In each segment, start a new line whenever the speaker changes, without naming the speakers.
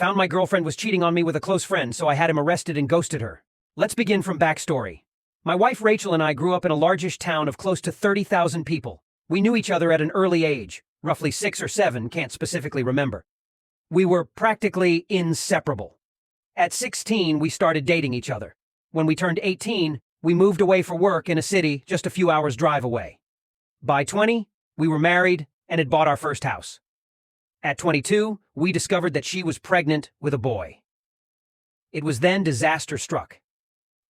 Found my girlfriend was cheating on me with a close friend, so I had him arrested and ghosted her. Let's begin from backstory. My wife Rachel and I grew up in a largish town of close to 30,000 people. We knew each other at an early age, roughly 6 or 7, can't specifically remember. We were practically inseparable. At 16, we started dating each other. When we turned 18, we moved away for work in a city just a few hours' drive away. By 20, we were married and had bought our first house. At 22, we discovered that she was pregnant with a boy. It was then disaster struck.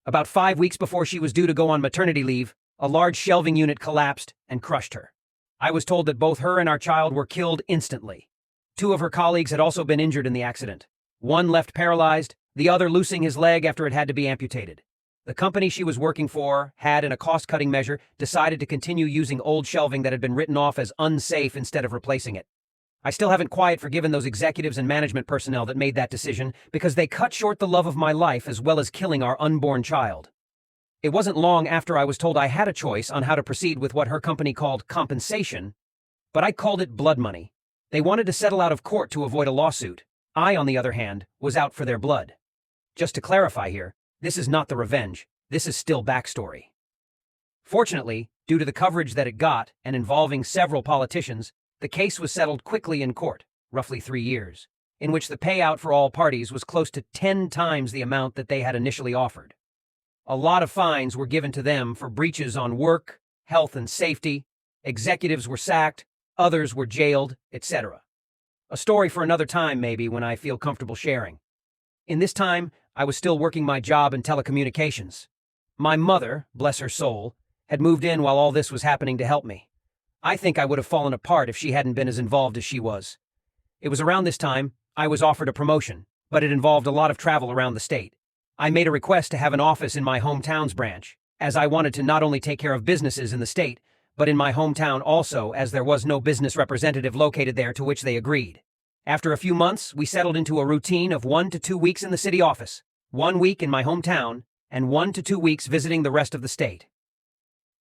About 5 weeks before she was due to go on maternity leave, a large shelving unit collapsed and crushed her. I was told that both her and our child were killed instantly. 2 of her colleagues had also been injured in the accident. One left paralyzed, the other losing his leg after it had to be amputated. The company she was working for had, in a cost-cutting measure, decided to continue using old shelving that had been written off as unsafe instead of replacing it. I still haven't quite forgiven those executives and management personnel that made that decision because they cut short the love of my life as well as killing our unborn child. It wasn't long after I was told I had a choice on how to proceed with what her company called compensation, but I called it blood money. They wanted to settle out of court to avoid a lawsuit. I, on the other hand, was out for their blood. Just to clarify here, this is not the revenge, this is still backstory. Fortunately, due to the coverage that it got and involving several politicians, the case was settled quickly in court, roughly 3 years, in which the payout for all parties was close to 10 times the amount that they had initially offered. A lot of fines were given to them for breaches on work, health and safety, executives were sacked, others were jailed, etc. A story for another time maybe when I feel comfortable sharing. In this time, I was still working my job in telecommunications. My mother, bless her soul, had moved in while all this was happening to help me. I think I would have fallen apart if she hadn't been as involved as she was. It was around this time I was offered a promotion, but it involved a lot of travel around the state. I made a request to have an office in my hometown's branch, as I wanted to not only take care of businesses in the state, but in my hometown also, as there was no business representative located there, to which they agreed. After a few months, we settled into a routine of 1 to 2 weeks in the city office, 1 week in my hometown, and 1 to 2 weeks visiting the rest of the state.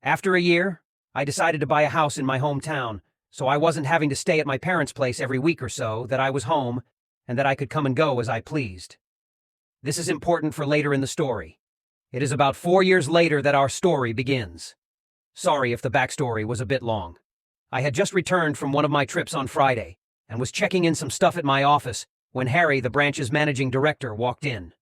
After a year, I decided to buy a house in my hometown, so I wasn't having to stay at my parents' place every week or so, that I was home, and that I could come and go as I pleased. This is important for later in the story. It is about 4 years later that our story begins. Sorry if the backstory was a bit long. I had just returned from one of my trips on Friday, and was checking in some stuff at my office when Harry, the branch's managing director, walked in.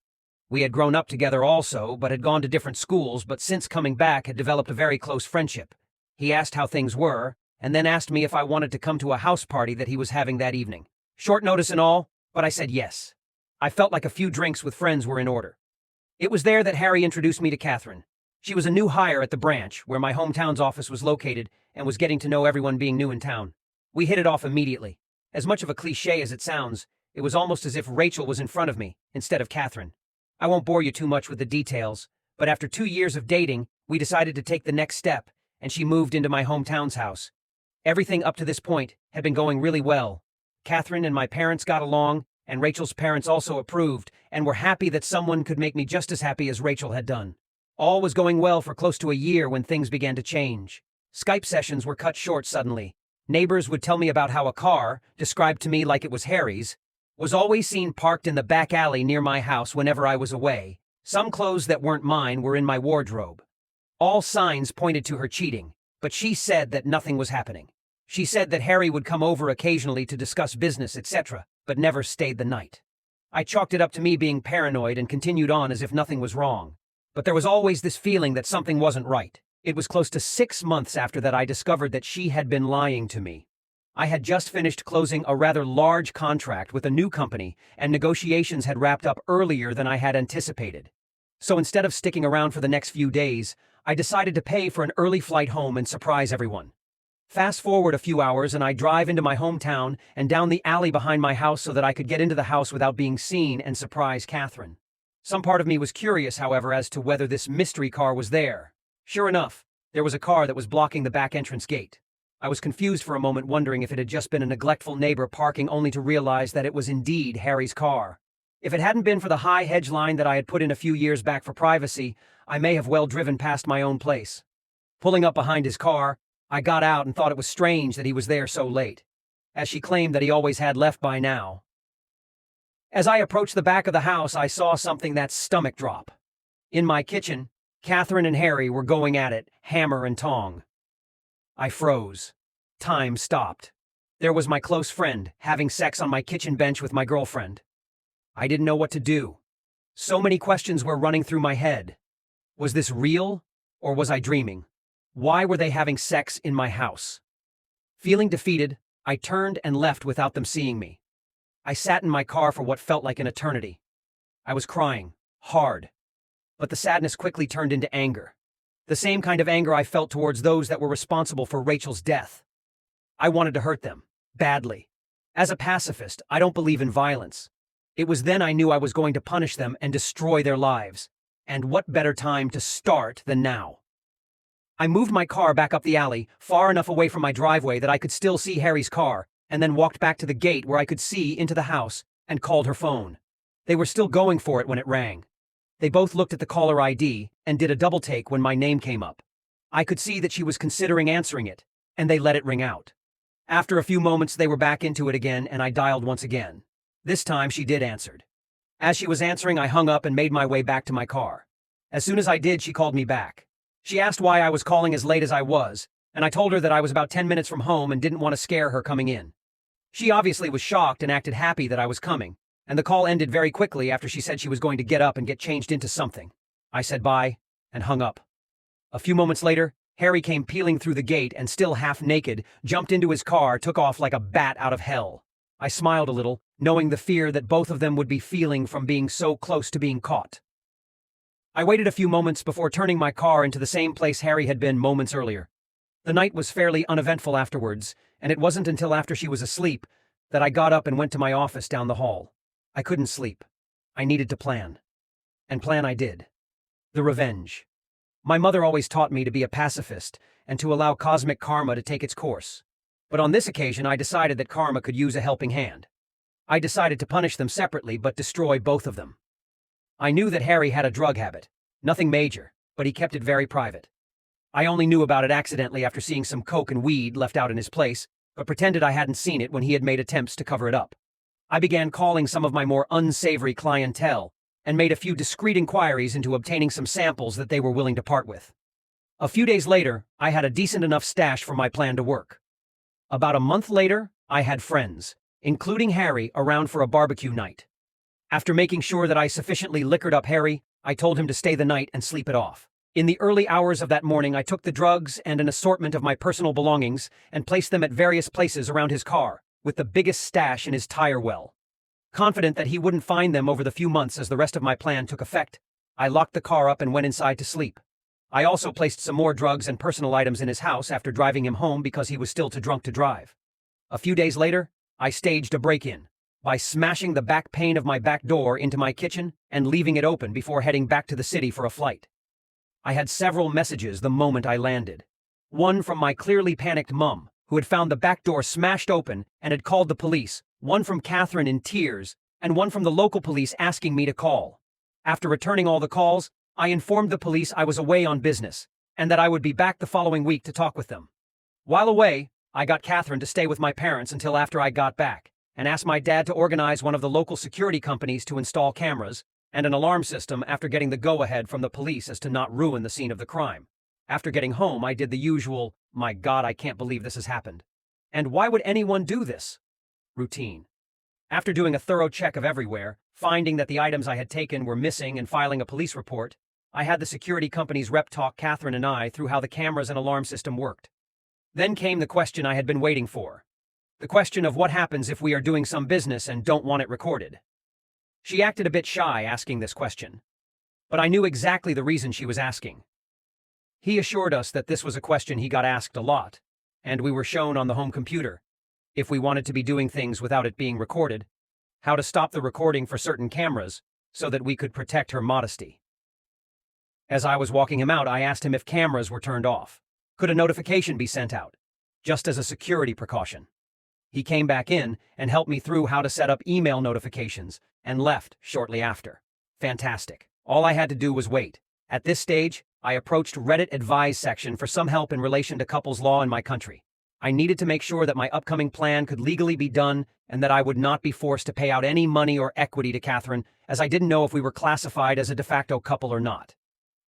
We had grown up together also, but had gone to different schools, but since coming back had developed a very close friendship. He asked how things were, and then asked me if I wanted to come to a house party that he was having that evening. Short notice and all, but I said yes. I felt like a few drinks with friends were in order. It was there that Harry introduced me to Catherine. She was a new hire at the branch, where my hometown's office was located, and was getting to know everyone being new in town. We hit it off immediately. As much of a cliché as it sounds, it was almost as if Rachel was in front of me, instead of Catherine. I won't bore you too much with the details, but after 2 years of dating, we decided to take the next step, and she moved into my hometown's house. Everything up to this point had been going really well. Catherine and my parents got along, and Rachel's parents also approved, and were happy that someone could make me just as happy as Rachel had done. All was going well for close to a year when things began to change. Skype sessions were cut short suddenly. Neighbors would tell me about how a car, described to me like it was Harry's, was always seen parked in the back alley near my house whenever I was away. Some clothes that weren't mine were in my wardrobe. All signs pointed to her cheating, but she said that nothing was happening. She said that Harry would come over occasionally to discuss business, etc., but never stayed the night. I chalked it up to me being paranoid and continued on as if nothing was wrong. But there was always this feeling that something wasn't right. It was close to 6 months after that I discovered that she had been lying to me. I had just finished closing a rather large contract with a new company, and negotiations had wrapped up earlier than I had anticipated. So instead of sticking around for the next few days, I decided to pay for an early flight home and surprise everyone. Fast forward a few hours and I drive into my hometown and down the alley behind my house so that I could get into the house without being seen and surprise Catherine. Some part of me was curious, however, as to whether this mystery car was there. Sure enough, there was a car that was blocking the back entrance gate. I was confused for a moment, wondering if it had just been a neglectful neighbor parking, only to realize that it was indeed Harry's car. If it hadn't been for the high hedge line that I had put in a few years back for privacy, I may have well driven past my own place. Pulling up behind his car, I got out and thought it was strange that he was there so late, as she claimed that he always had left by now. As I approached the back of the house, I saw something that's stomach drop. In my kitchen, Catherine and Harry were going at it, hammer and tong. I froze. Time stopped. There was my close friend, having sex on my kitchen bench with my girlfriend. I didn't know what to do. So many questions were running through my head. Was this real, or was I dreaming? Why were they having sex in my house? Feeling defeated, I turned and left without them seeing me. I sat in my car for what felt like an eternity. I was crying, hard. But the sadness quickly turned into anger. The same kind of anger I felt towards those that were responsible for Rachel's death. I wanted to hurt them, badly. As a pacifist, I don't believe in violence. It was then I knew I was going to punish them and destroy their lives. And what better time to start than now? I moved my car back up the alley, far enough away from my driveway that I could still see Harry's car, and then walked back to the gate where I could see into the house and called her phone. They were still going for it when it rang. They both looked at the caller ID and did a double take when my name came up. I could see that she was considering answering it, and they let it ring out. After a few moments, they were back into it again, and I dialed once again. This time, she did answer. As she was answering, I hung up and made my way back to my car. As soon as I did, she called me back. She asked why I was calling as late as I was, and I told her that I was about 10 minutes from home and didn't want to scare her coming in. She obviously was shocked and acted happy that I was coming, and the call ended very quickly after she said she was going to get up and get changed into something. I said bye and hung up. A few moments later, Harry came peeling through the gate and, still half naked, jumped into his car, took off like a bat out of hell. I smiled a little, knowing the fear that both of them would be feeling from being so close to being caught. I waited a few moments before turning my car into the same place Harry had been moments earlier. The night was fairly uneventful afterwards, and it wasn't until after she was asleep that I got up and went to my office down the hall. I couldn't sleep. I needed to plan. And plan I did. The revenge. My mother always taught me to be a pacifist and to allow cosmic karma to take its course. But on this occasion, I decided that karma could use a helping hand. I decided to punish them separately but destroy both of them. I knew that Harry had a drug habit. Nothing major, but he kept it very private. I only knew about it accidentally after seeing some coke and weed left out in his place, but pretended I hadn't seen it when he had made attempts to cover it up. I began calling some of my more unsavory clientele and made a few discreet inquiries into obtaining some samples that they were willing to part with. A few days later, I had a decent enough stash for my plan to work. About a month later, I had friends, including Harry, around for a barbecue night. After making sure that I sufficiently liquored up Harry, I told him to stay the night and sleep it off. In the early hours of that morning, I took the drugs and an assortment of my personal belongings and placed them at various places around his car, with the biggest stash in his tire well. Confident that he wouldn't find them over the few months as the rest of my plan took effect, I locked the car up and went inside to sleep. I also placed some more drugs and personal items in his house after driving him home because he was still too drunk to drive. A few days later, I staged a break-in by smashing the back pane of my back door into my kitchen and leaving it open before heading back to the city for a flight. I had several messages the moment I landed. One from my clearly panicked mum, who had found the back door smashed open and had called the police, one from Catherine in tears, and one from the local police asking me to call. After returning all the calls, I informed the police I was away on business, and that I would be back the following week to talk with them. While away, I got Catherine to stay with my parents until after I got back, and asked my dad to organize one of the local security companies to install cameras and an alarm system after getting the go-ahead from the police as to not ruin the scene of the crime. After getting home, I did the usual, "My God, I can't believe this has happened. And why would anyone do this?" routine. After doing a thorough check of everywhere, finding that the items I had taken were missing and filing a police report, I had the security company's rep talk Catherine and I through how the cameras and alarm system worked. Then came the question I had been waiting for. The question of what happens if we are doing some business and don't want it recorded. She acted a bit shy asking this question, but I knew exactly the reason she was asking. He assured us that this was a question he got asked a lot, and we were shown on the home computer, if we wanted to be doing things without it being recorded, how to stop the recording for certain cameras so that we could protect her modesty. As I was walking him out, I asked him if cameras were turned off. Could a notification be sent out, just as a security precaution? He came back in and helped me through how to set up email notifications and left shortly after. Fantastic. All I had to do was wait. At this stage, I approached Reddit advise section for some help in relation to couples law in my country. I needed to make sure that my upcoming plan could legally be done and that I would not be forced to pay out any money or equity to Catherine, as I didn't know if we were classified as a de facto couple or not.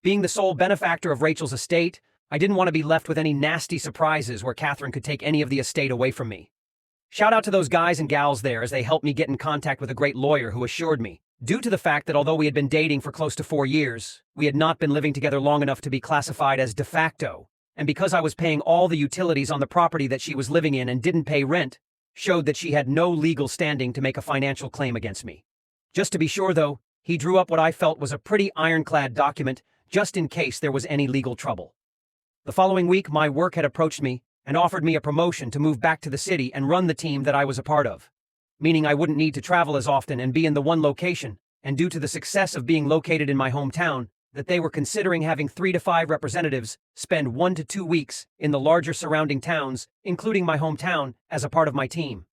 Being the sole benefactor of Rachel's estate, I didn't want to be left with any nasty surprises where Catherine could take any of the estate away from me. Shout out to those guys and gals there as they helped me get in contact with a great lawyer who assured me, due to the fact that although we had been dating for close to 4 years, we had not been living together long enough to be classified as de facto, and because I was paying all the utilities on the property that she was living in and didn't pay rent, showed that she had no legal standing to make a financial claim against me. Just to be sure, though, he drew up what I felt was a pretty ironclad document just in case there was any legal trouble. The following week, my work had approached me and offered me a promotion to move back to the city and run the team that I was a part of, meaning I wouldn't need to travel as often and be in the one location, and due to the success of being located in my hometown, that they were considering having 3 to 5 representatives spend 1 to 2 weeks in the larger surrounding towns, including my hometown, as a part of my team.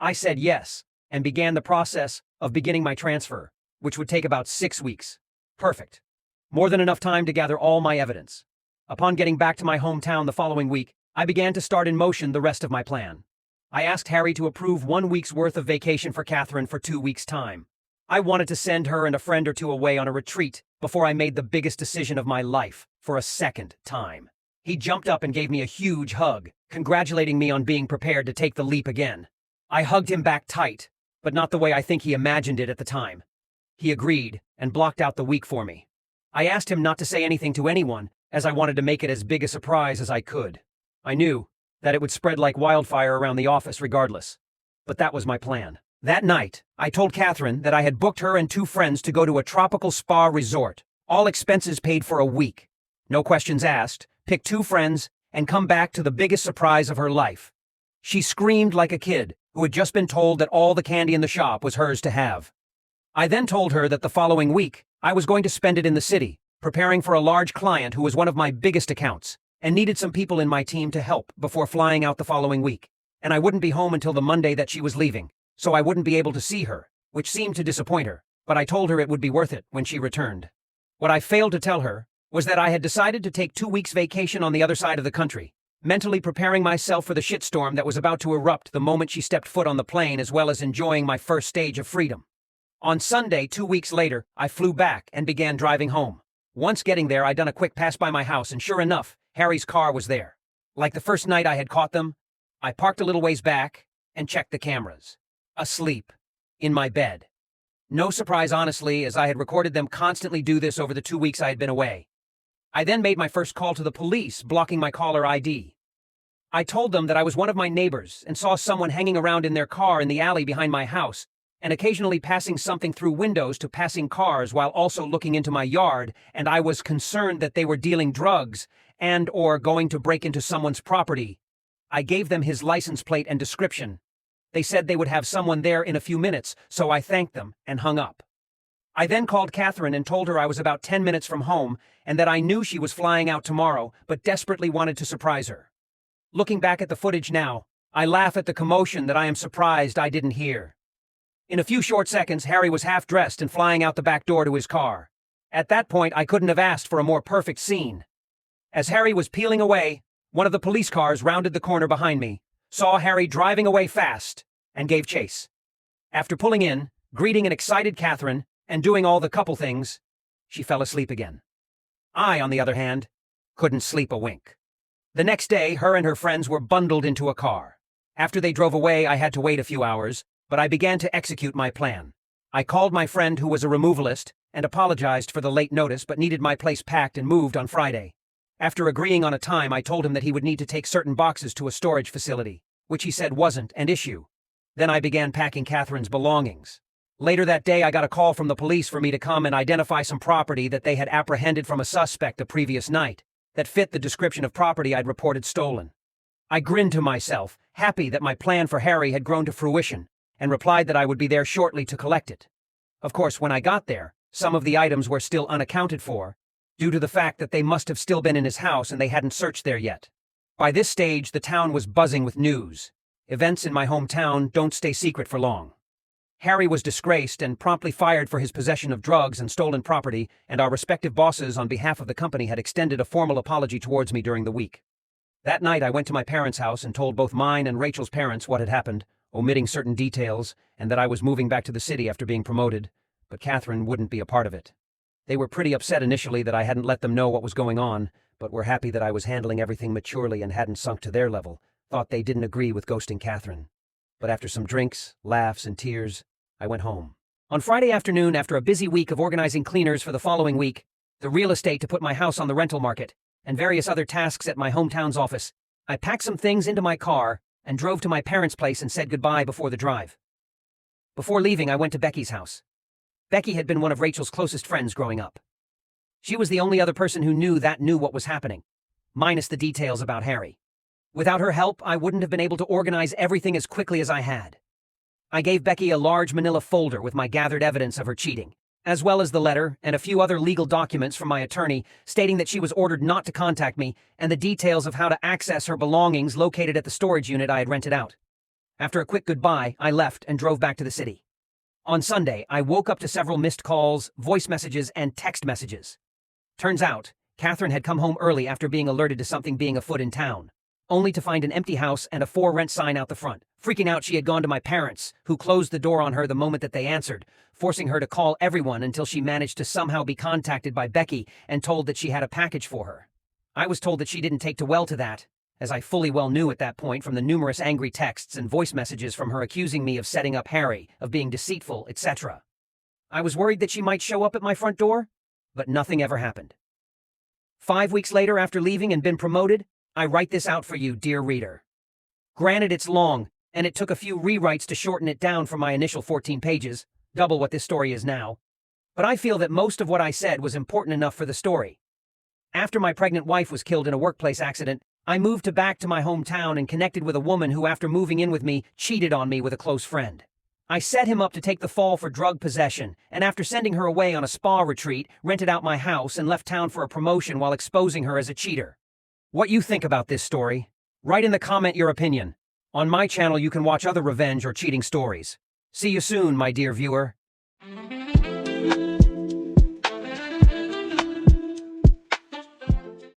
I said yes, and began the process of beginning my transfer, which would take about 6 weeks. Perfect. More than enough time to gather all my evidence. Upon getting back to my hometown the following week, I began to start in motion the rest of my plan. I asked Harry to approve 1 week's worth of vacation for Catherine for 2 weeks' time. I wanted to send her and a friend or two away on a retreat before I made the biggest decision of my life for a second time. He jumped up and gave me a huge hug, congratulating me on being prepared to take the leap again. I hugged him back tight, but not the way I think he imagined it at the time. He agreed and blocked out the week for me. I asked him not to say anything to anyone, as I wanted to make it as big a surprise as I could. I knew that it would spread like wildfire around the office regardless, but that was my plan. That night, I told Catherine that I had booked her and 2 friends to go to a tropical spa resort, all expenses paid for a week. No questions asked, pick 2 friends, and come back to the biggest surprise of her life. She screamed like a kid who had just been told that all the candy in the shop was hers to have. I then told her that the following week, I was going to spend it in the city, preparing for a large client who was one of my biggest accounts, and needed some people in my team to help before flying out the following week, and I wouldn't be home until the Monday that she was leaving, so I wouldn't be able to see her, which seemed to disappoint her, but I told her it would be worth it when she returned. What I failed to tell her was that I had decided to take 2 weeks vacation on the other side of the country, mentally preparing myself for the shitstorm that was about to erupt the moment she stepped foot on the plane, as well as enjoying my first stage of freedom. On Sunday, 2 weeks later, I flew back and began driving home. Once getting there, I'd done a quick pass by my house, and sure enough, Harry's car was there. Like the first night I had caught them, I parked a little ways back and checked the cameras. Asleep. In my bed. No surprise, honestly, as I had recorded them constantly do this over the 2 weeks I had been away. I then made my first call to the police, blocking my caller ID. I told them that I was one of my neighbors and saw someone hanging around in their car in the alley behind my house, and occasionally passing something through windows to passing cars while also looking into my yard, and I was concerned that they were dealing drugs and or going to break into someone's property. I gave them his license plate and description. They said they would have someone there in a few minutes, so I thanked them and hung up. I then called Catherine and told her I was about 10 minutes from home and that I knew she was flying out tomorrow, but desperately wanted to surprise her. Looking back at the footage now, I laugh at the commotion that I am surprised I didn't hear. In a few short seconds, Harry was half-dressed and flying out the back door to his car. At that point, I couldn't have asked for a more perfect scene. As Harry was peeling away, one of the police cars rounded the corner behind me, saw Harry driving away fast, and gave chase. After pulling in, greeting an excited Catherine, and doing all the couple things, she fell asleep again. I, on the other hand, couldn't sleep a wink. The next day, her and her friends were bundled into a car. After they drove away, I had to wait a few hours, but I began to execute my plan. I called my friend who was a removalist and apologized for the late notice but needed my place packed and moved on Friday. After agreeing on a time, I told him that he would need to take certain boxes to a storage facility, which he said wasn't an issue. Then I began packing Catherine's belongings. Later that day, I got a call from the police for me to come and identify some property that they had apprehended from a suspect the previous night that fit the description of property I'd reported stolen. I grinned to myself, happy that my plan for Harry had grown to fruition, and replied that I would be there shortly to collect it. Of course, when I got there, some of the items were still unaccounted for, due to the fact that they must have still been in his house and they hadn't searched there yet. By this stage, the town was buzzing with news. Events in my hometown don't stay secret for long. Harry was disgraced and promptly fired for his possession of drugs and stolen property, and our respective bosses on behalf of the company had extended a formal apology towards me during the week. That night I went to my parents' house and told both mine and Rachel's parents what had happened, omitting certain details, and that I was moving back to the city after being promoted, but Catherine wouldn't be a part of it. They were pretty upset initially that I hadn't let them know what was going on, but were happy that I was handling everything maturely and hadn't sunk to their level, thought they didn't agree with ghosting Catherine. But after some drinks, laughs, and tears, I went home. On Friday afternoon, after a busy week of organizing cleaners for the following week, the real estate to put my house on the rental market, and various other tasks at my hometown's office, I packed some things into my car and drove to my parents' place and said goodbye before the drive. Before leaving, I went to Becky's house. Becky had been one of Rachel's closest friends growing up. She was the only other person who knew what was happening, minus the details about Harry. Without her help, I wouldn't have been able to organize everything as quickly as I had. I gave Becky a large manila folder with my gathered evidence of her cheating, as well as the letter and a few other legal documents from my attorney stating that she was ordered not to contact me and the details of how to access her belongings located at the storage unit I had rented out. After a quick goodbye, I left and drove back to the city. On Sunday, I woke up to several missed calls, voice messages, and text messages. Turns out, Catherine had come home early after being alerted to something being afoot in town, only to find an empty house and a for rent sign out the front. Freaking out, she had gone to my parents, who closed the door on her the moment that they answered, forcing her to call everyone until she managed to somehow be contacted by Becky and told that she had a package for her. I was told that she didn't take too well to that, as I fully well knew at that point from the numerous angry texts and voice messages from her accusing me of setting up Harry, of being deceitful, etc. I was worried that she might show up at my front door, but nothing ever happened. 5 weeks later, after leaving and been promoted, I write this out for you, dear reader. Granted, it's long, and it took a few rewrites to shorten it down from my initial 14 pages, double what this story is now. But I feel that most of what I said was important enough for the story. After my pregnant wife was killed in a workplace accident, I moved back to my hometown and connected with a woman who, after moving in with me, cheated on me with a close friend. I set him up to take the fall for drug possession, and after sending her away on a spa retreat, rented out my house and left town for a promotion while exposing her as a cheater. What you think about this story? Write in the comment your opinion. On my channel you can watch other revenge or cheating stories. See you soon, my dear viewer.